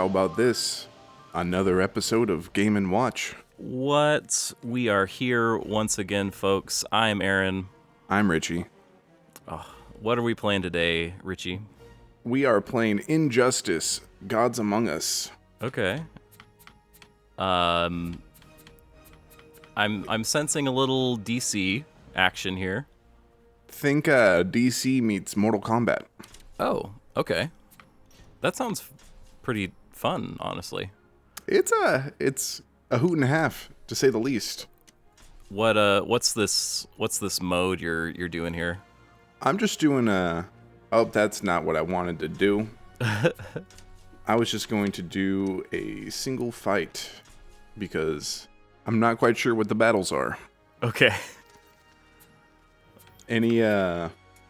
how about this? Another episode of Game & Watch. What? We are here once again, folks. I'm Aaron. I'm Richie. What are we playing today, Richie? We are playing Injustice, Gods Among Us. Okay. I'm sensing a little DC action here. Think DC meets Mortal Kombat. Oh, okay. That sounds pretty fun, honestly. It's a hoot and a half, to say the least. What's this mode you're doing here? I'm just doing that's not what I wanted to do. I was just going to do a single fight because I'm not quite sure what the battles are. Okay. Any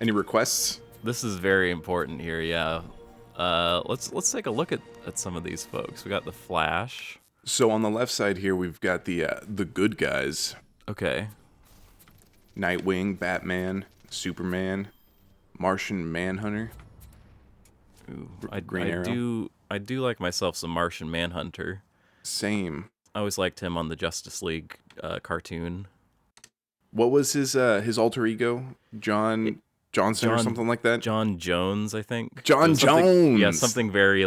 requests? This is very important here, yeah. Let's take a look at some of these folks. We got the Flash. So on the left side here, we've got the good guys. Okay. Nightwing, Batman, Superman, Martian Manhunter. Ooh, Green Arrow. I do like myself some Martian Manhunter. Same. I always liked him on the Justice League cartoon. What was his alter ego? Johnson or something like that? John Jones, I think. John Jones! Yeah, something very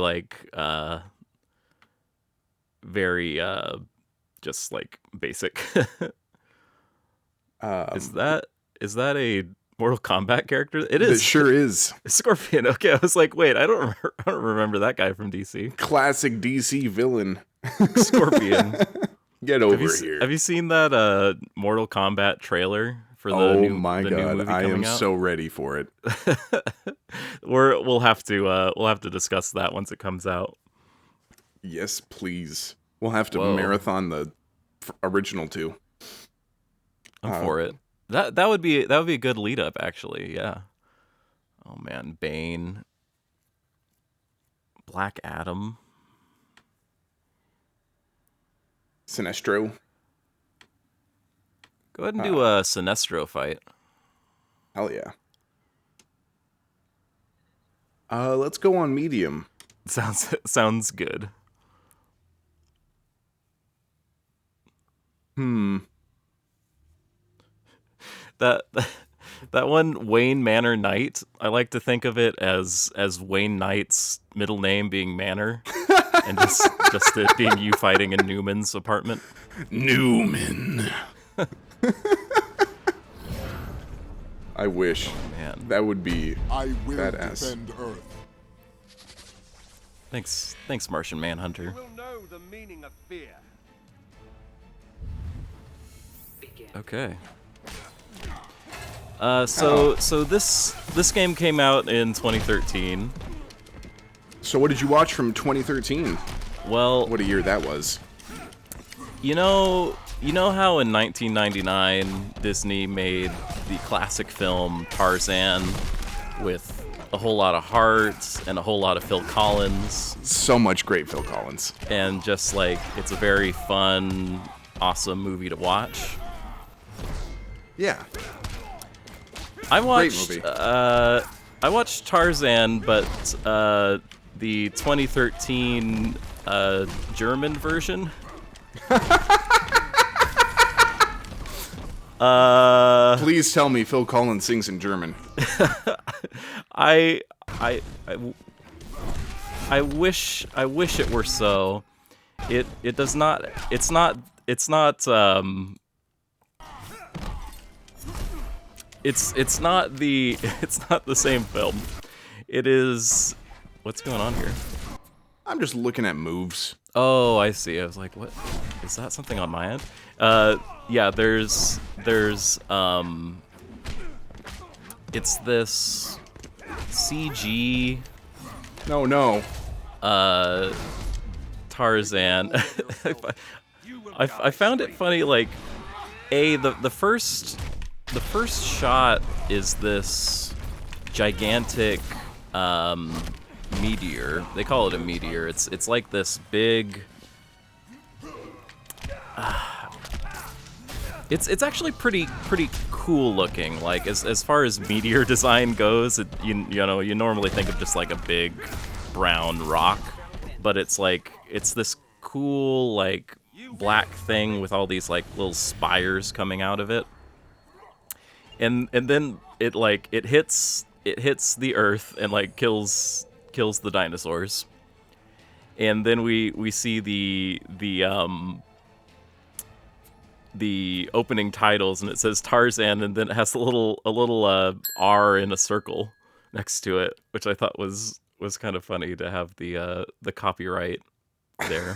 very just like basic. Is that a Mortal Kombat character? It is. It sure is. Scorpion. Okay, I was like, wait, I don't remember that guy from DC. Classic DC villain. Scorpion. Get over here. Have you seen that Mortal Kombat trailer for the new movie coming I am out? so ready for it. We'll have to discuss that once it comes out. Yes, please. We'll have to marathon the original two. I'm for it. That would be a good lead up, actually. Yeah. Oh man, Bane, Black Adam, Sinestro. Go ahead and do a Sinestro fight. Hell yeah. Let's go on medium. Sounds good. That one, Wayne Manor Knight, I like to think of it as Wayne Knight's middle name being Manor, and just it being you fighting in Newman's apartment. Newman. I wish. Oh, man. That would be I will badass. defend Earth. Thanks, Martian Manhunter. You will know the meaning of fear. Okay. So this game came out in 2013. So what did you watch from 2013? Well, What a year that was. you know how in 1999 Disney made the classic film Tarzan with a whole lot of heart and a whole lot of Phil Collins, So much great Phil Collins. and just like it's a very fun, awesome movie to watch. Yeah. I watched movie. I watched Tarzan, but the 2013 German version. Please tell me Phil Collins sings in German. I wish it were so. It does not. It's not. It's not the same film. It is. What's going on here? I'm just looking at moves. Oh, I see. I was like, what? Is that something on my end? Yeah, there's it's this CG No. Tarzan. I found it funny, like, the first shot is this gigantic meteor. They call it a meteor. It's like this big. It's actually pretty cool looking. Like as far as meteor design goes, you normally think of just like a big brown rock, but it's like it's this cool like black thing with all these like little spires coming out of it, and then it hits the earth and like kills the dinosaurs, and then we see the opening titles, and it says Tarzan, and then it has a little R in a circle next to it, which I thought was kind of funny to have the copyright there.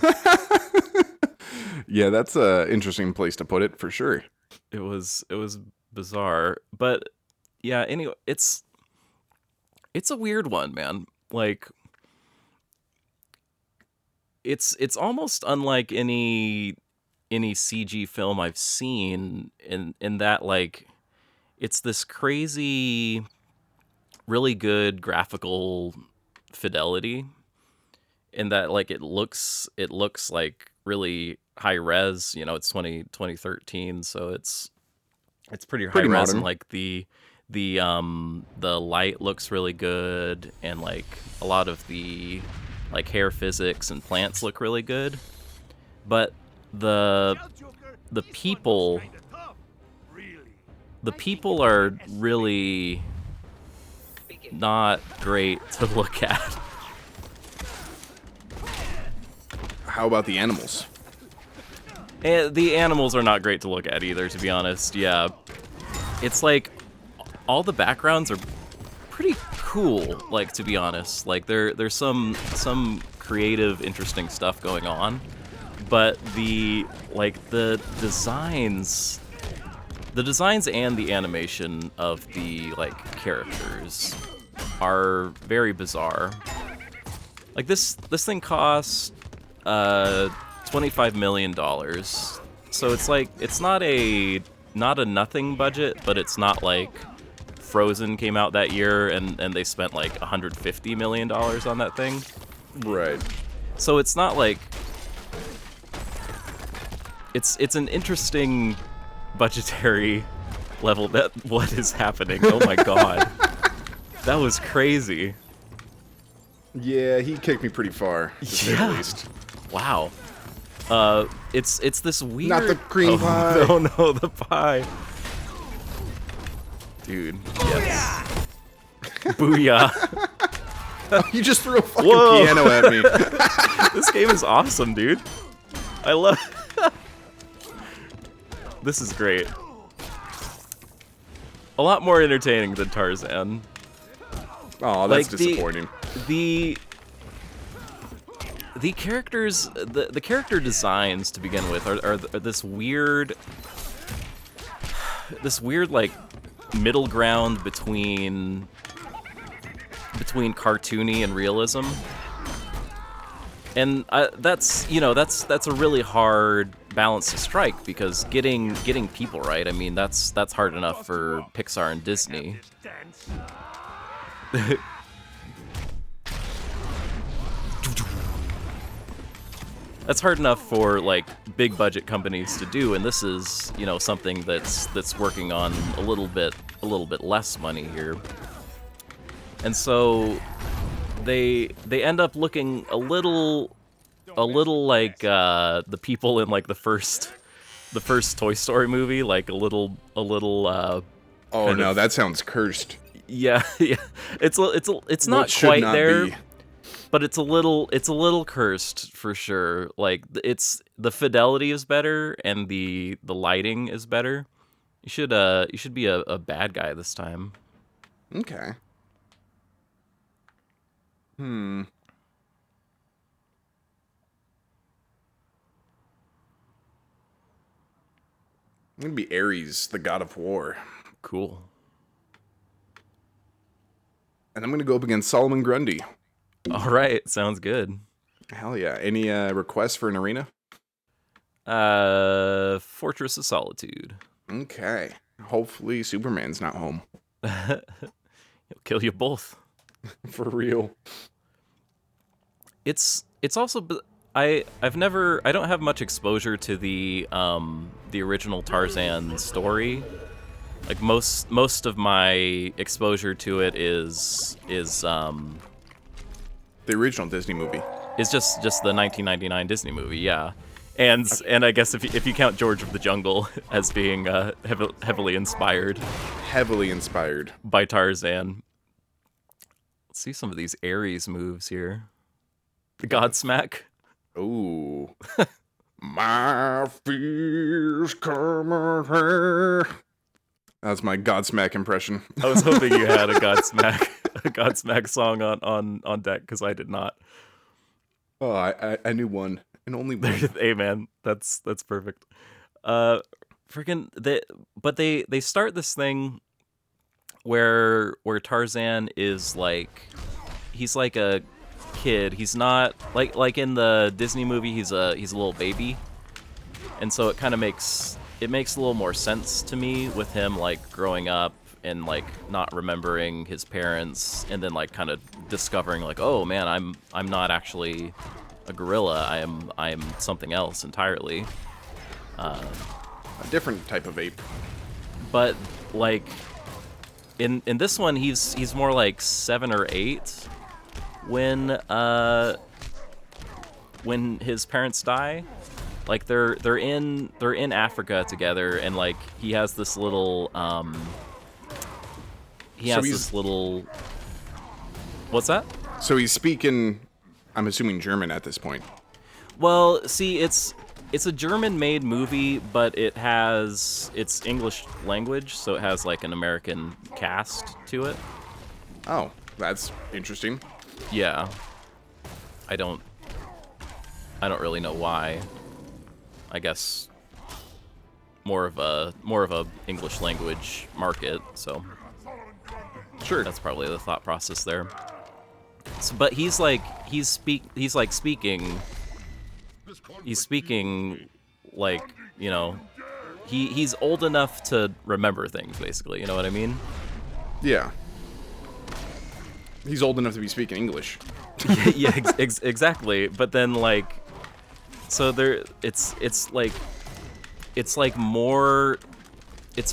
Yeah, that's a interesting place to put it for sure. It was bizarre, but yeah. Anyway, it's a weird one, man. Like it's almost unlike any CG film I've seen in that like it's this crazy, really good graphical fidelity, in that like it looks like really high res. You know, it's 2013, so it's pretty high res, modern. and like the light looks really good, and like a lot of the like hair physics and plants look really good, but the people are really not great to look at. How about the animals? And the animals are not great to look at either, to be honest. Yeah, it's like all the backgrounds are pretty cool, like, to be honest. Like there's some creative, interesting stuff going on, but the designs and the animation of the like characters are very bizarre. Like this thing cost $25 million, so it's like it's not a nothing budget, but it's not like Frozen came out that year and they spent like $150 million on that thing. Right. So it's not like it's an interesting budgetary level. That what is happening? Oh my god, that was crazy. Yeah, he kicked me pretty far, to say the least. Wow. It's this weird. Not the cream pie. Oh no, the pie. Dude. Yes. Booyah. You just threw a fucking Whoa. piano at me. This game is awesome, dude. I love. This is great. A lot more entertaining than Tarzan. Oh, that's Like, disappointing. The characters, the character designs to begin with are this weird like middle ground between cartoony and realism, and that's a really hard balance to strike, because getting people right, I mean that's hard enough for Pixar and Disney. That's hard enough for like big budget companies to do, and this is something that's working on a little bit less money here, and so they end up looking a little like the people in like the first Toy Story movie, like a little. Oh no, that sounds cursed. Yeah. It's not What should quite not there. be. But it's a little cursed for sure. Like the fidelity is better and the lighting is better. You should be a bad guy this time. Okay. I'm gonna be Ares, the god of war, Cool. and I'm gonna go up against Solomon Grundy. All right, sounds good. Hell yeah! Any requests for an arena? Fortress of Solitude. Okay. Hopefully Superman's not home. He'll kill you both. For real. It's also I don't have much exposure to the original Tarzan story. Like most of my exposure to it is The original Disney movie. It's just the 1999 Disney movie, yeah. And I guess if you count George of the Jungle as being heavily inspired by Tarzan. Let's see some of these Ares moves here. The Godsmack. Ooh. My fears coming here. That's my Godsmack impression. I was hoping you had a Godsmack song on deck, because I did not. Oh, I knew one and only one. Hey man, that's perfect. They start this thing where Tarzan is like, he's like a kid. He's not like in the Disney movie. He's a little baby, and so it kind of makes a little more sense to me with him like growing up and like not remembering his parents, and then like kind of discovering like, oh man, I'm not actually a gorilla. I am something else entirely. A different type of ape. But like in this one, he's more like 7 or 8 when his parents die. Like they're in Africa together, and like he has this little what's that? So he's speaking, I'm assuming, German at this point. Well, see, it's a German-made movie, but it's English language, so it has like an American cast to it. Oh, that's interesting. Yeah. I don't really know why. I guess more of a English language market, so Sure. that's probably the thought process there. So, but he's speaking like, you know, he's old enough to remember things, basically, you know what I mean? Yeah. He's old enough to be speaking English. Yeah, exactly. But then like, so there, it's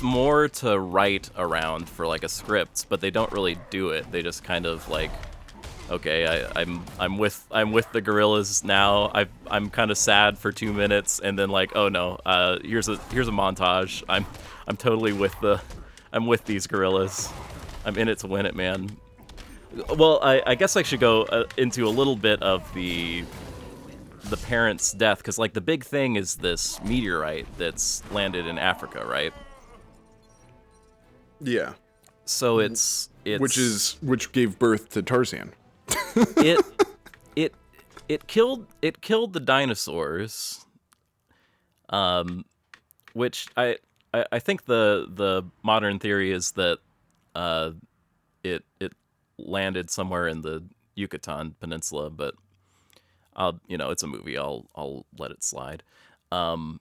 more to write around for like a script, but they don't really do it. They just kind of like, okay, I'm with the gorillas now. I'm kind of sad for 2 minutes, and then like, oh no, here's a montage. I'm totally I'm with these gorillas. I'm in it to win it, man. Well, I guess I should go into a little bit of the parents' death, because like the big thing is this meteorite that's landed in Africa, right? Yeah. So it's which gave birth to Tarzan. it killed the dinosaurs, which I think the modern theory is that it landed somewhere in the Yucatan Peninsula, but it's a movie. I'll let it slide. But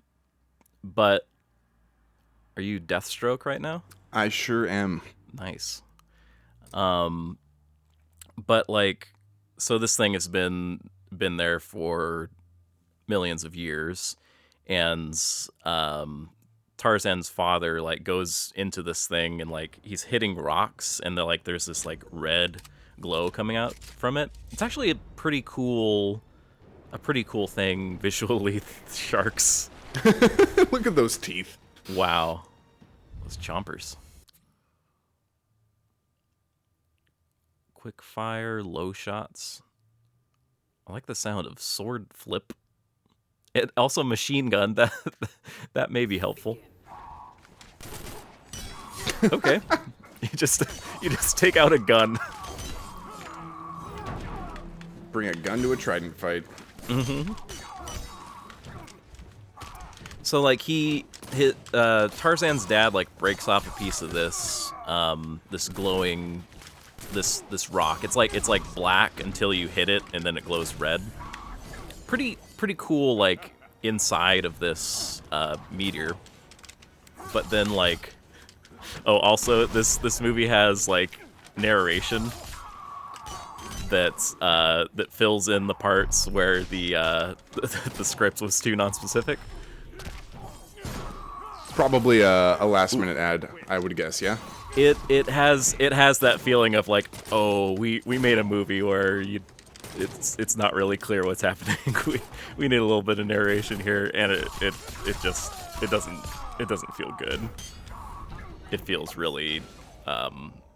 are you Deathstroke right now? I sure am. Nice. But like, so this thing has been there for millions of years, and Tarzan's father like goes into this thing, and like he's hitting rocks, and there's this like red glow coming out from it. It's actually a pretty cool thing visually. Sharks. Look at those teeth. Wow, those chompers. Quick fire, low shots. I like the sound of sword flip. It also machine gun. That may be helpful. Okay, you just take out a gun. Bring a gun to a trident fight. Mm-hmm. So like Tarzan's dad like breaks off a piece of this this glowing this rock. It's like black until you hit it, and then it glows red. Pretty cool, like inside of this meteor. But then like, oh, also this movie has like narration that fills in the parts where the script was too non-specific. Probably a last minute ad, I would guess. Yeah. It has that feeling of like, oh, we made a movie where you it's not really clear what's happening. We need a little bit of narration here, and it doesn't feel good. It feels really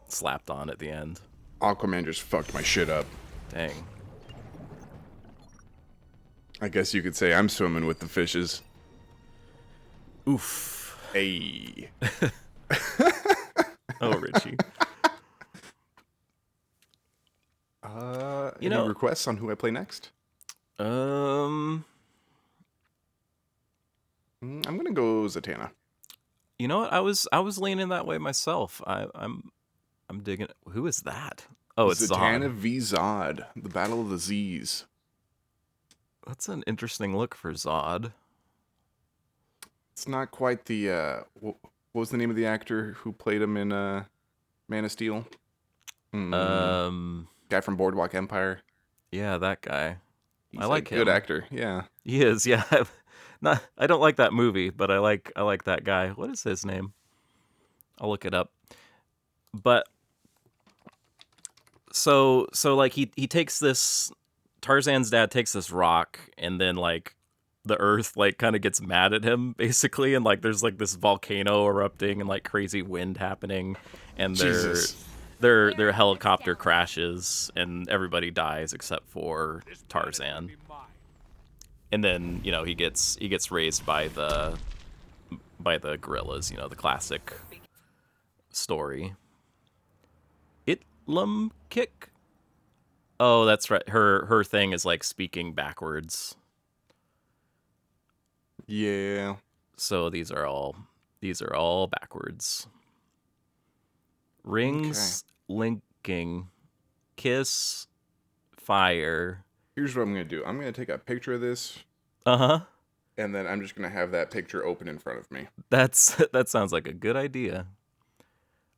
slapped on at the end. Aquaman just fucked my shit up. Dang. I guess you could say I'm swimming with the fishes. Oof. Hey. Oh, Richie. Any requests on who I play next? Um. I'm gonna go Zatanna. You know what? I was leaning that way myself. I'm digging. Who is that? Oh, it's Zatanna Zod. v Zod, the Battle of the Z's. That's an interesting look for Zod. It's not quite the what was the name of the actor who played him in Man of Steel? Guy from Boardwalk Empire. Yeah, that guy. He's I like a good him. actor. Yeah. He is. Yeah. I don't like that movie, but I like that guy. What is his name? I'll look it up. But so like he takes this, Tarzan's dad takes this rock, and then like the earth like kind of gets mad at him basically, and like there's like this volcano erupting and like crazy wind happening, and Jesus. their helicopter crashes and everybody dies except for Tarzan. And then, you know, he gets raised by the gorillas, you know, the classic story. Itlam kick? Oh, that's right. Her thing is like speaking backwards. Yeah. So these are all backwards. Rings linking, kiss, fire. Here's what I'm gonna do. I'm gonna take a picture of this, Uh-huh. and then I'm just gonna have that picture open in front of me. That sounds like a good idea.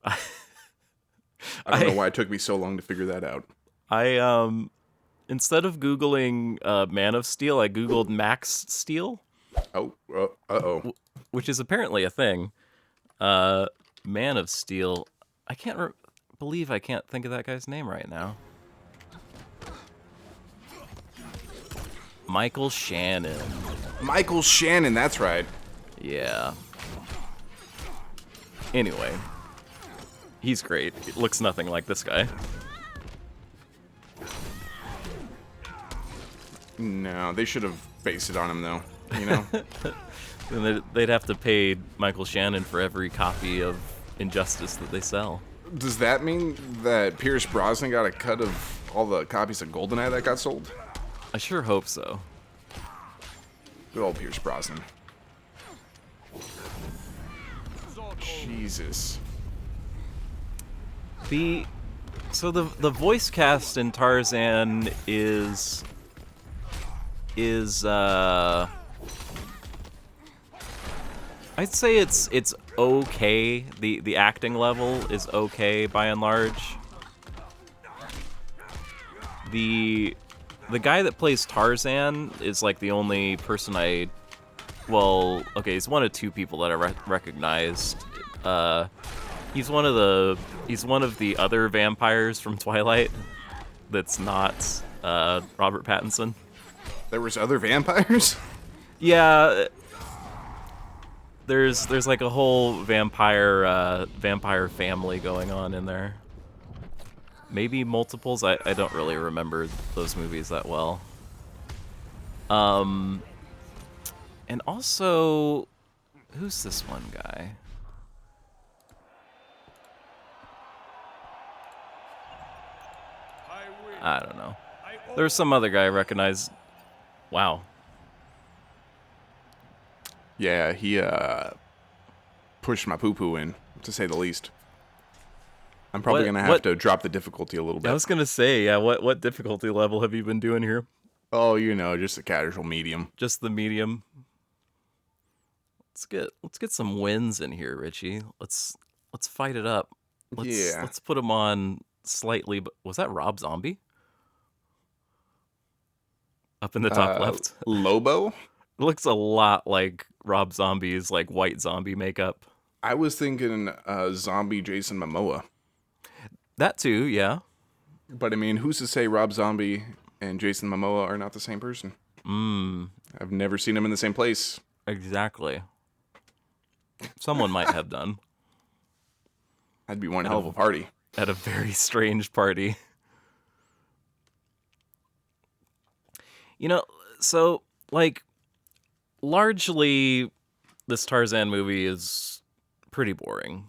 I don't know why it took me so long to figure that out. I instead of Googling Man of Steel, I Googled Max Steel, Oh, uh-oh. which is apparently a thing. Man of Steel. I can't believe I can't think of that guy's name right now. Michael Shannon. Michael Shannon, that's right. Yeah. Anyway, he's great. It looks nothing like this guy. No, they should have based it on him, though. You know? And they'd have to pay Michael Shannon for every copy of Injustice that they sell. Does that mean that Pierce Brosnan got a cut of all the copies of GoldenEye that got sold? I sure hope so. Good old Pierce Brosnan. Jesus. So the voice cast in Tarzan is I'd say it's okay. The acting level is okay by and large. The guy that plays Tarzan is like the only person he's one of two people that I recognized. He's one of the other vampires from Twilight that's not Robert Pattinson. There was other vampires? Yeah, there's like a whole vampire family going on in there. Maybe multiples. I don't really remember those movies that well. And also, who's this one guy? I don't know. There's some other guy I recognize. Wow. Yeah, he pushed my poo-poo in, to say the least. I'm probably going to have to drop the difficulty a little bit. I was going to say, yeah, what difficulty level have you been doing here? Oh, you know, just a casual medium. Just the medium. Let's get some wins in here, Richie. Let's fight it up. Let's put him on slightly. Was that Rob Zombie? Up in the top left. Lobo? It looks a lot like Rob Zombie's like white zombie makeup. I was thinking zombie Jason Momoa. That too, yeah. But I mean, who's to say Rob Zombie and Jason Momoa are not the same person. Mm. I've never seen them in the same place. Exactly. Someone might have done. That'd be one hell of a party. At a very strange party. You know, so, like, largely, this Tarzan movie is pretty boring.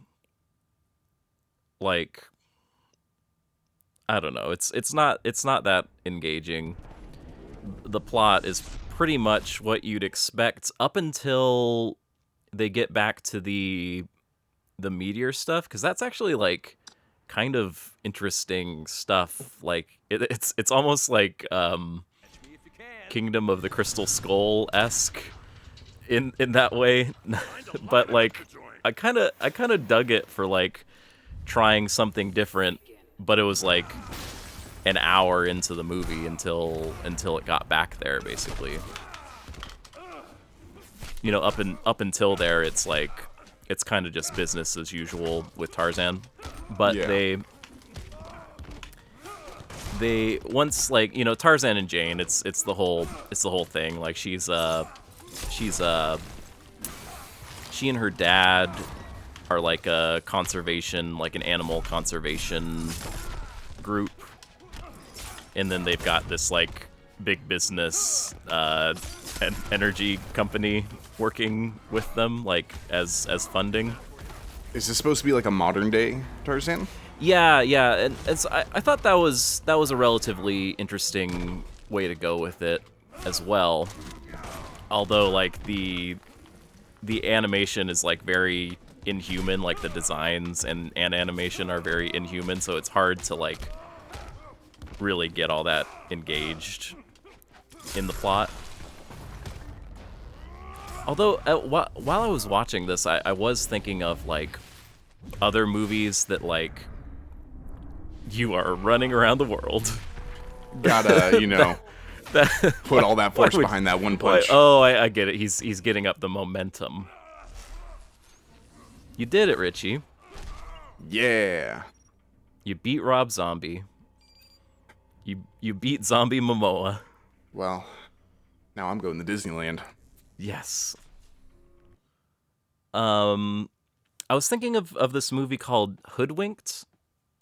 Like, I don't know. It's not that engaging. The plot is pretty much what you'd expect up until they get back to the meteor stuff, because that's actually like kind of interesting stuff. Like it's almost like Kingdom of the Crystal Skull-esque in that way. But like I kind of dug it for like trying something different, but it was like an hour into the movie until it got back there, basically. You know, up until there, it's like it's kind of just business as usual with Tarzan, but Yeah. they once, like, you know, Tarzan and Jane, it's the whole thing. Like she and her dad are like a conservation, like an animal conservation group, and then they've got this like big business energy company working with them, like as funding. Is this supposed to be like a modern day Tarzan? Yeah, and I thought that was a relatively interesting way to go with it as well. Although like the animation is like very inhuman, like the designs and animation are very inhuman, so it's hard to like really get all that engaged in the plot. Although, while I was watching this, I was thinking of, like, other movies that, like, you are running around the world. Gotta, you know, put all that force would- behind that one punch. I get it. He's getting up the momentum. You did it, Richie. Yeah. You beat Rob Zombie. You beat Zombie Momoa. Well, now I'm going to Disneyland. Yes. I was thinking of this movie called Hoodwinked.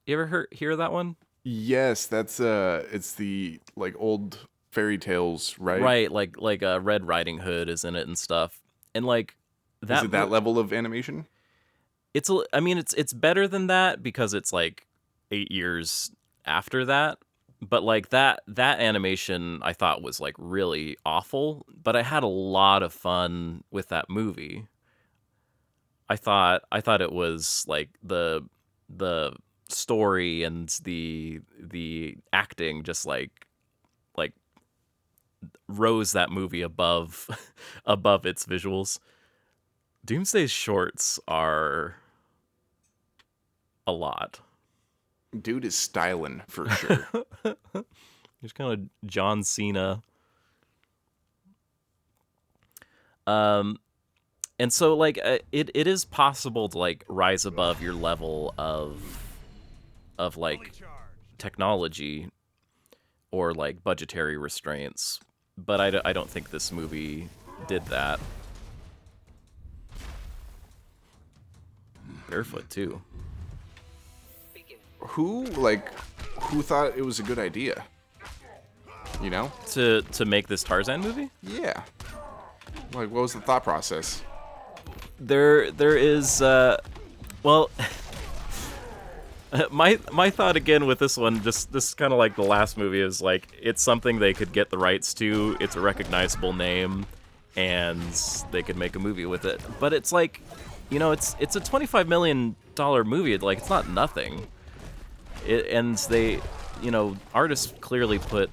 You ever hear of that one? Yes, that's it's the like old fairy tales, right? Right, like Red Riding Hood is in it and stuff. And like Is it that level of animation? I mean it's better than that because it's like 8 years after that. But like that animation I thought was like really awful, but I had a lot of fun with that movie. I thought it was like the story and the acting just like rose that movie above its visuals. Doomsday's shorts are a lot. Dude is styling for sure. Just kind of John Cena. And so like it is possible to like rise above your level of like technology or like budgetary restraints, but I don't think this movie did that. Barefoot too. Who thought it was a good idea? You know? To make this Tarzan movie? Yeah. Like, what was the thought process? There is well my thought again with this one, just this kind of like the last movie, is like it's something they could get the rights to, it's a recognizable name, and they could make a movie with it. But it's like, you know, it's a $25 million movie. Like, it's not nothing. And they, you know, artists clearly put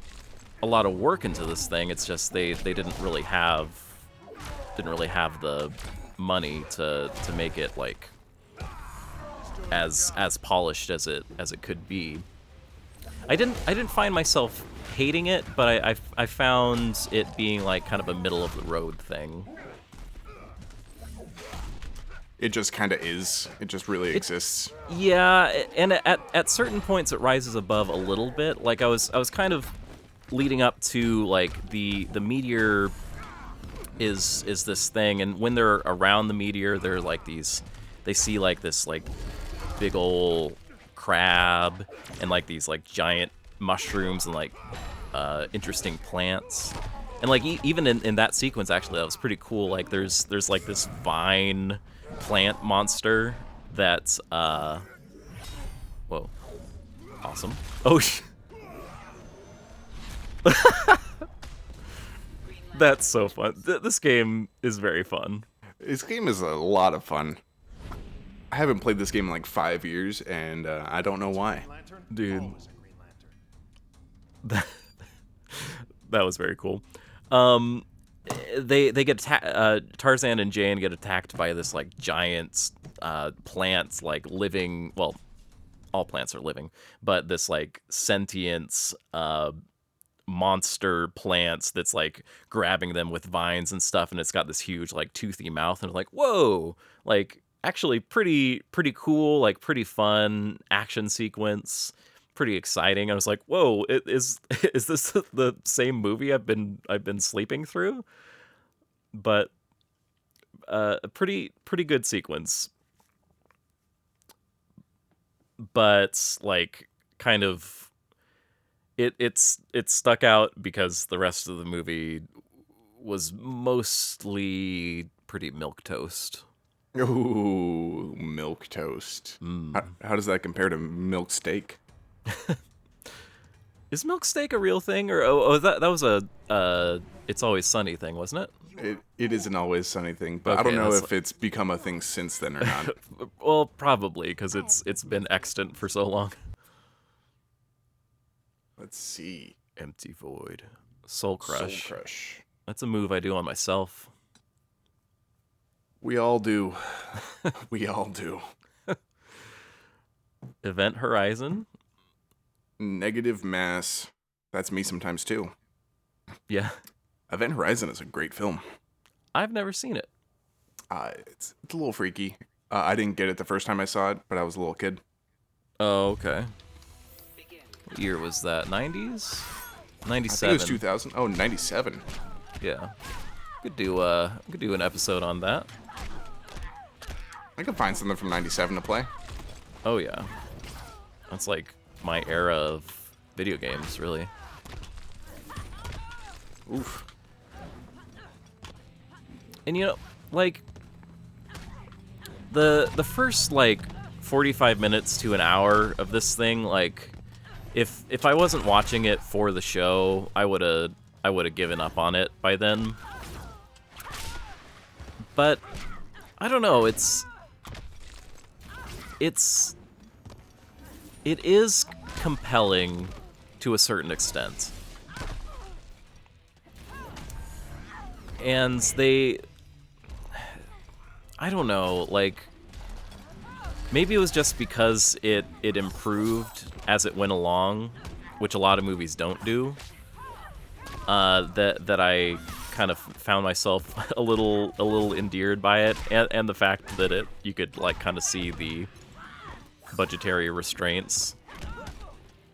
a lot of work into this thing. It's just they didn't really have the money to make it like as polished as it could be. I didn't find myself hating it, but I found it being like kind of a middle of the road thing. It just kind of is. It just really exists. Yeah, and at certain points it rises above a little bit. Like I was kind of leading up to like the meteor is this thing, and when they're around the meteor, they're like these. They see like this like big ol' crab and like these like giant mushrooms and like interesting plants. And like even in that sequence, actually, that was pretty cool. Like there's like this vine plant monster that's whoa, awesome. Oh, that's so fun. This game is very fun. This game is a lot of fun. I haven't played this game in like 5 years, and I don't know why. Dude. That was very cool. They get Tarzan and Jane get attacked by this like giant plants, like living. Well, all plants are living, but this like sentient monster plants that's like grabbing them with vines and stuff, and it's got this huge like toothy mouth, and like whoa, like actually pretty cool, like pretty fun action sequence. Pretty exciting. I was like, "Whoa! Is this the same movie I've been sleeping through?" But a pretty good sequence. But like, kind of, it's stuck out because the rest of the movie was mostly pretty milquetoast. Ooh, milk toast. How does that compare to milk steak? Is milk steak a real thing, or that was a It's Always Sunny thing, wasn't it? It is an Always Sunny thing, but Okay, I don't know that's if it's become a thing since then or not. Well, probably because it's been extant for so long. Let's see. Empty Void, Soul Crush. Soul Crush. That's a move I do on myself. We all do. We all do. Event Horizon. Negative Mass. That's me sometimes too. Yeah, Event Horizon is a great film. I've never seen it. It's a little freaky. I didn't get it the first time I saw it, but I was a little kid. Oh, okay. What year was that? 90s? 97. I think it was 2000. Oh, 97. Yeah. Could do an episode on that. I could find something from 97 to play. Oh yeah. That's like my era of video games, really. Oof. And you know, like the first like 45 minutes to an hour of this thing, like if I wasn't watching it for the show, I would have given up on it by then. But I don't know, it is compelling to a certain extent. And I don't know, like, maybe it was just because it improved as it went along, which a lot of movies don't do, that I kind of found myself a little endeared by it, and the fact that you could like kind of see the budgetary restraints.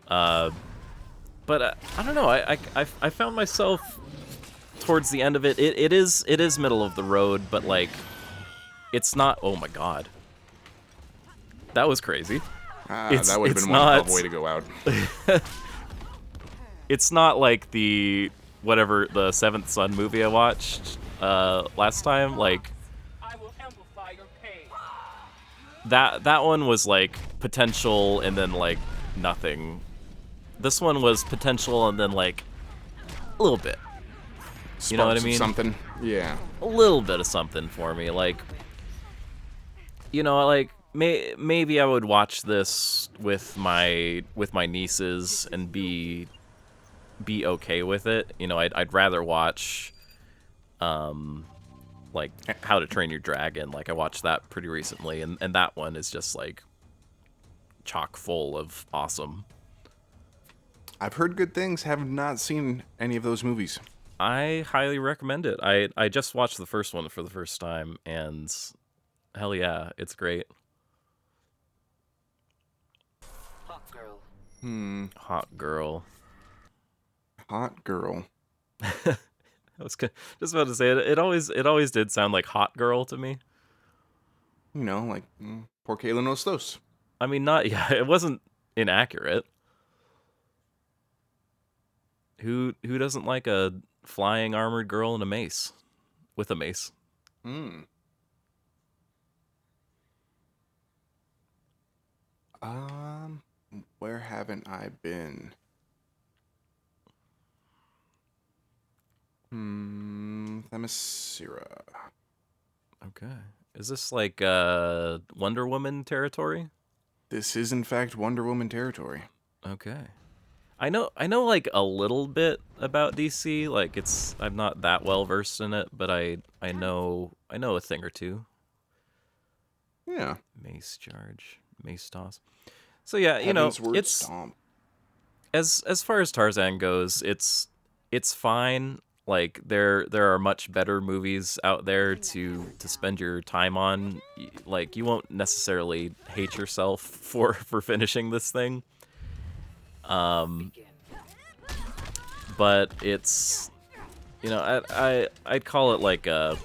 But I don't know. I found myself towards the end of it. It is middle of the road, but like it's not. Oh my god, that was crazy. That would have been one hell of a way to go out. It's not like the Seventh Son movie I watched last time. Like I will amplify your pain. that one was like potential and then like nothing. This one was potential and then like a little bit. You know what I mean? Something. Yeah. A little bit of something for me. Like, you know, like maybe I would watch this with my nieces and be okay with it. You know, I'd rather watch like How to Train Your Dragon. Like I watched that pretty recently, and that one is just like chock full of awesome. I've heard good things, have not seen any of those movies. I highly recommend it. I just watched the first one for the first time, and hell yeah, it's great. Hot girl. Hot girl. Hot girl. I was just about to say it. It always did sound like hot girl to me. You know, like Por qué no estos? I mean, not yeah. It wasn't inaccurate. Who doesn't like a flying armored girl and a mace with a mace? Hmm. Where haven't I been? Themyscira. Okay. Is this like Wonder Woman territory? This is in fact Wonder Woman territory. Okay. I know like a little bit about DC. Like I'm not that well versed in it, but I know a thing or two. Yeah. Mace charge, mace toss. So yeah, Heaven's Word it's Stomp. as far as Tarzan goes, it's fine. Like there are much better movies out there to spend your time on. Like you won't necessarily hate yourself for finishing this thing. But it's I'd call it like a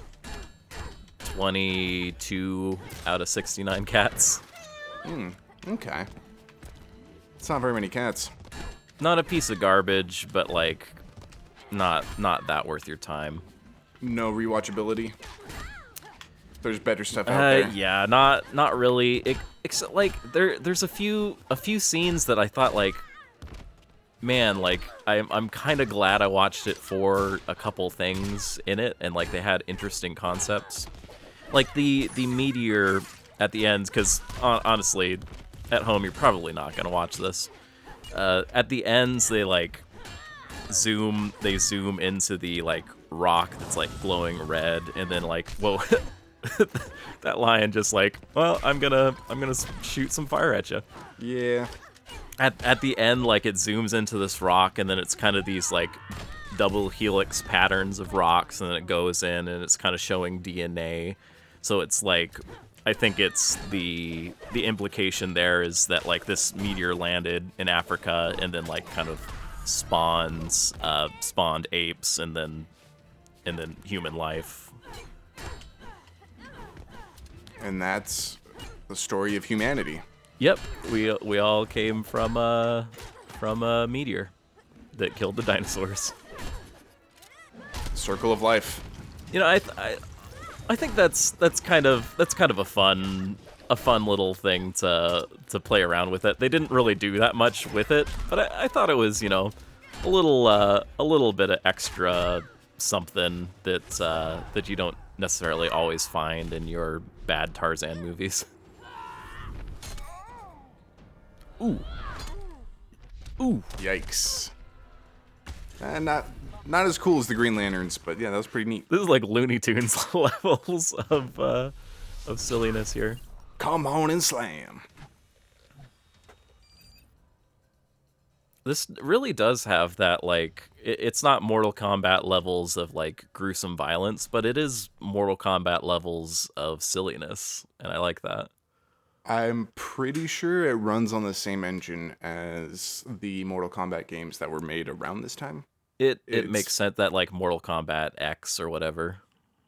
22 out of 69 cats. Okay. It's not very many cats. Not a piece of garbage, but like not that worth your time. No rewatchability. There's better stuff out there. Yeah, not really. Except like there's a few scenes that I thought like, man, like I'm kind of glad I watched it for a couple things in it, and like they had interesting concepts, like the meteor at the end. Because honestly, at home you're probably not gonna watch this. At the ends they like zoom into the like rock that's like glowing red, and then like whoa. That lion just like, well, I'm gonna shoot some fire at you. Yeah. At the end, like it zooms into this rock, and then it's kind of these like double helix patterns of rocks, and then it goes in, and it's kind of showing DNA. So it's like, I think it's the implication there is that like this meteor landed in Africa, and then like kind of spawned apes, and then human life. And that's the story of humanity. Yep, we all came from a meteor that killed the dinosaurs. Circle of life. I think that's kind of a fun little thing to play around with it. They didn't really do that much with it, but I thought it was a little bit of extra something that you don't necessarily always find in your bad Tarzan movies. Ooh. Yikes. Not as cool as the Green Lanterns, but yeah, that was pretty neat. This is like Looney Tunes levels of silliness here. Come on and slam. This really does have that, like, it's not Mortal Kombat levels of like gruesome violence, but it is Mortal Kombat levels of silliness, and I like that. I'm pretty sure it runs on the same engine as the Mortal Kombat games that were made around this time. It makes sense that like Mortal Kombat X or whatever.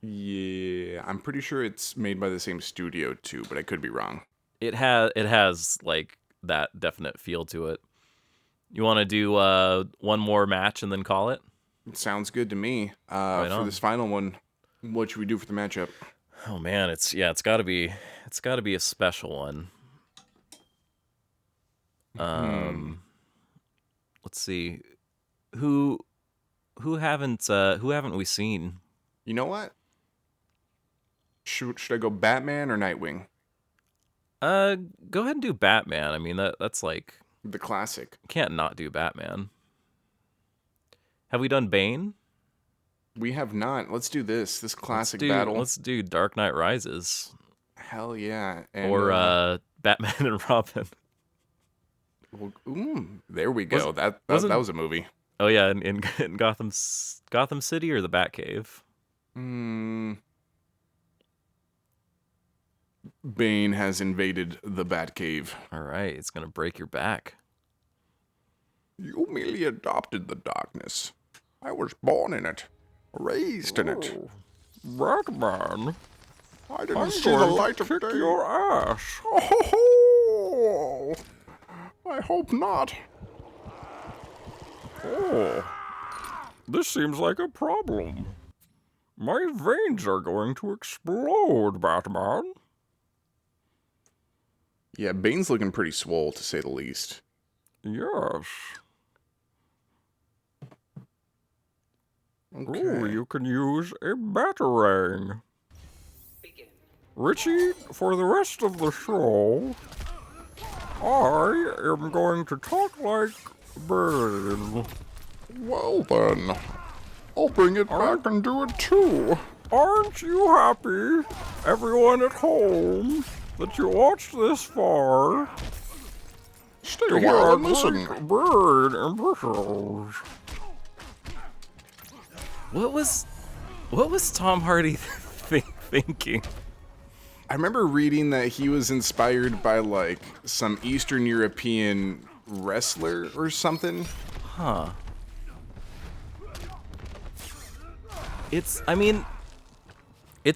Yeah, I'm pretty sure it's made by the same studio too, but I could be wrong. It has like that definite feel to it. You want to do one more match and then call it? It sounds good to me. Right for on. this final one, what should we do for the matchup? Oh man, it's got to be a special one. Let's see. Who haven't we seen? You know what? Should I go Batman or Nightwing? Go ahead and do Batman. I mean that's like, The classic. can't not do Batman. Have we done Bane? We have not. Let's do this classic Let's battle. Let's do Dark Knight Rises. Hell yeah. And, Or Batman and Robin. there we go. That was a movie. Oh yeah, in Gotham City or the Batcave. Bane has invaded the Batcave. All right, it's gonna break your back. You merely adopted the darkness. I was born in it, raised in it. Batman, I didn't see the light of day. your ass. Oh, I hope not. Oh, this seems like a problem. My veins are going to explode, Batman. Yeah, Bane's looking pretty swole, to say the least. Yes. Okay. Oh, you can use a batarang. Richie, for the rest of the show, I am going to talk like Bane. Well then, I'll bring it back and do it too. Aren't you happy, everyone at home, that you watched this far? Stay To a hear while our and listen. great bird impressions. What was Tom Hardy thinking? I remember reading that he was inspired by like some Eastern European wrestler or something. Huh. It's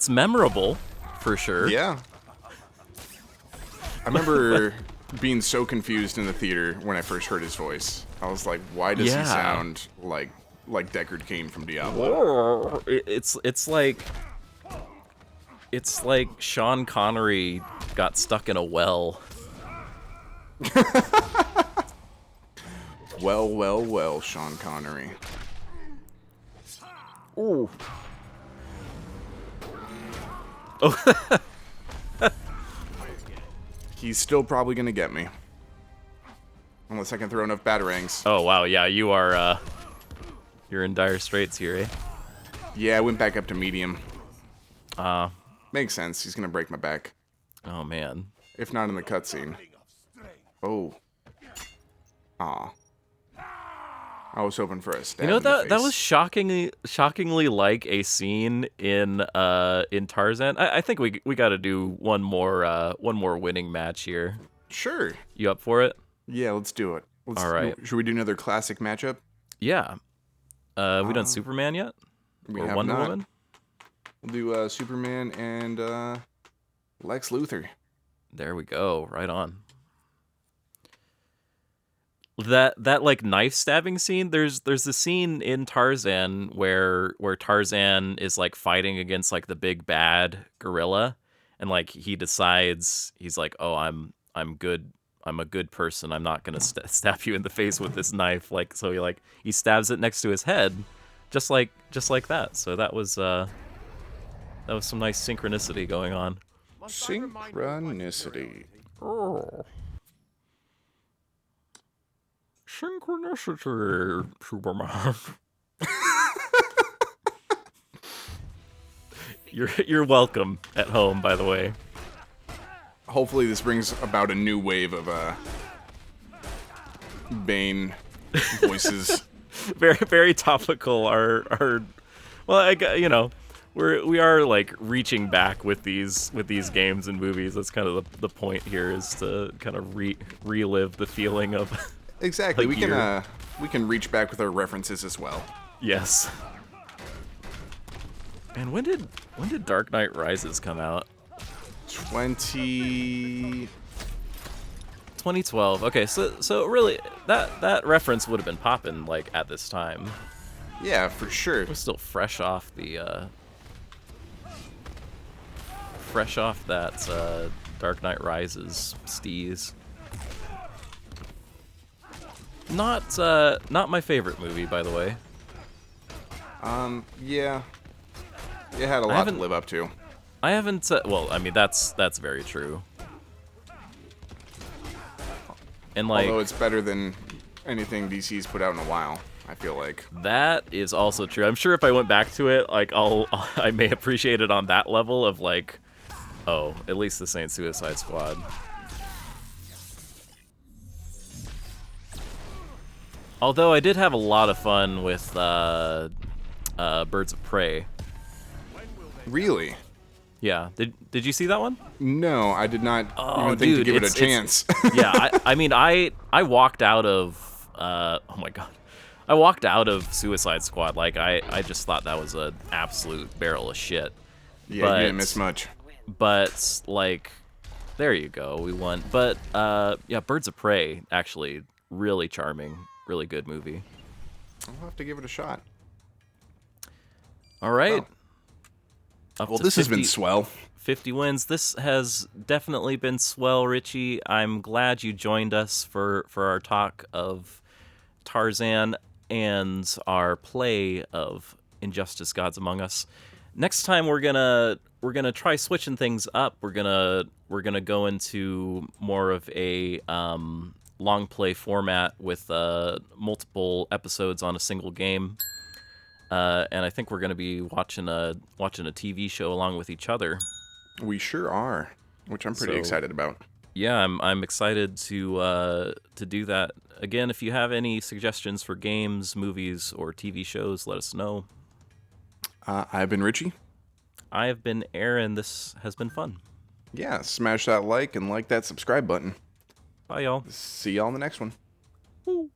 memorable, for sure. Yeah. I remember being so confused in the theater when I first heard his voice. I was like, why does he sound like Deckard Cain from Diablo? It's like Sean Connery got stuck in a well. Well, Sean Connery. Ooh. He's still probably gonna get me. Unless I can throw enough batarangs. Oh wow, yeah, you're in dire straits here, eh? Yeah, I went back up to medium. Uh, Makes sense. He's gonna break my back. oh man. If not in the cutscene. Oh. Aw. I was hoping for a stab. You know in the that face. was shockingly like a scene in Tarzan. I think we got to do one more winning match here. Sure. You up for it? Yeah, let's do it. All right. Should we do another classic matchup? Yeah. We done Superman yet? We Or have Wonder not. Woman? We'll do Superman and Lex Luthor. There we go. Right on. That like knife stabbing scene. There's a scene in Tarzan where Tarzan is like fighting against like the big bad gorilla, and like he decides he's like, oh, I'm good. I'm a good person. I'm not gonna stab you in the face with this knife. Like so he stabs it next to his head, just like that. So that was some nice synchronicity going on. Synchronicity. Oh. Synchronicity, Superman. You're welcome at home, by the way. Hopefully this brings about a new wave of Bane voices. Very very topical. Our well, we are like reaching back with these games and movies. That's kind of the point here, is to kind of relive the feeling of. Exactly. We can reach back with our references as well. Yes. And when did Dark Knight Rises come out? 2012. Okay, so really that reference would have been popping like at this time. Yeah, for sure. It was still fresh off that Dark Knight Rises steez. Not my favorite movie, by the way. Yeah. It had a lot to live up to. I haven't. Well, I mean that's very true. And like, although it's better than anything DC's put out in a while, I feel like. That is also true. I'm sure if I went back to it, like I may appreciate it on that level of like, oh, at least this ain't Suicide Squad. Although I did have a lot of fun with Birds of Prey. Really? Yeah. Did you see that one? No, I did not Oh, even think dude, to give it a chance. Yeah, I mean, I walked out of oh my god. I walked out of Suicide Squad like I just thought that was an absolute barrel of shit. Yeah, you didn't miss much. But like, there you go, we won. But yeah, Birds of Prey, actually really charming, really good movie. I'll have to give it a shot. All right. Well, Up well to this has 50 been swell. 50 wins. This has definitely been swell, Richie. I'm glad you joined us for our talk of Tarzan and our play of Injustice: Gods Among Us. Next time we're gonna try switching things up. We're gonna go into more of a long play format with multiple episodes on a single game. And I think we're gonna be watching a TV show along with each other. We sure are, which I'm pretty excited about. Yeah, I'm excited to do that. Again, if you have any suggestions for games, movies, or TV shows, let us know. I've been Richie. I have been Aaron. This has been fun. Yeah, smash that like and that subscribe button. Bye, y'all. See y'all in the next one. Woo.